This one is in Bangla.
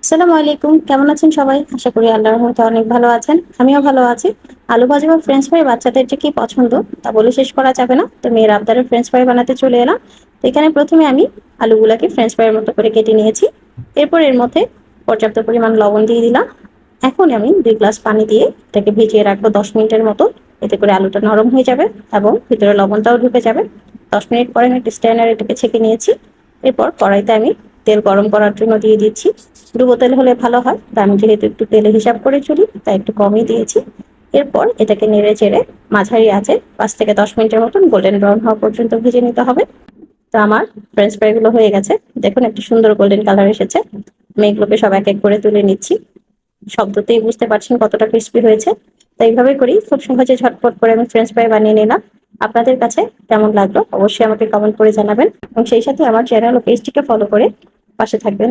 আসসালামু আলাইকুম, কেমন আছেন সবাই? আশা করি আল্লাহর রহমতে অনেক ভালো আছেন। আমিও ভালো আছি। আলু ভাজি বা ফ্রেঞ্চ ফ্রাই বাচ্চাদের যে কি পছন্দ তা বলে শেষ করা যাবে না। তো মেয়ের আবদারে ফ্রেঞ্চ ফ্রাই বানাতে চলে এলাম। তো এখানে প্রথমে আমি আলুগুলাকে ফ্রেঞ্চ ফ্রাইয়ের মতো করে কেটে নিয়েছি। এরপর এর মধ্যে পর্যাপ্ত পরিমাণ লবণ দিয়ে দিলাম। এখন আমি 2 গ্লাস পানি দিয়ে এটাকে ভিজিয়ে রাখবো 10 মিনিটের মতো। এতে করে আলুটা নরম হয়ে যাবে এবং ভিতরে লবণটাও ঢুকে যাবে। 10 মিনিট পরে আমি একটা স্ট্যানার এটাকে ছেঁকে নিয়েছি। এরপর কড়াইতে আমি তেল গরম করার জন্য দিয়ে দিচ্ছি। ডুবো তেল হলে ভালো হয়, তা আমি যেহেতু একটু তেলে হিসাব করে চলি তাই একটু কমই দিয়েছি। এরপর এটাকে নেড়ে চেড়ে মাঝারি আঁচে 5 থেকে 10 মিনিটের মতন গোল্ডেন ব্রাউন হওয়া পর্যন্ত ভেজে নিতে হবে। তো আমার ফ্রেঞ্চ ফ্রাই গুলো হয়ে গেছে, দেখুন একটু সুন্দর গোল্ডেন কালার এসেছে। আমি এগুলোকে সব এক এক করে তুলে নিচ্ছি। শব্দতেই বুঝতে পারছেন কতটা ক্রিস্পি হয়েছে। তো এইভাবে করি খুব সহজে ঝটপট করে আমি ফ্রেঞ্চ ফ্রাই বানিয়ে নিলাম। আপনাদের কাছে কেমন লাগলো অবশ্যই আমাকে কমেন্ট করে জানাবেন এবং সেই সাথে আমার চ্যানেল ও পেজটিকে ফলো করে পাশে থাকবেন।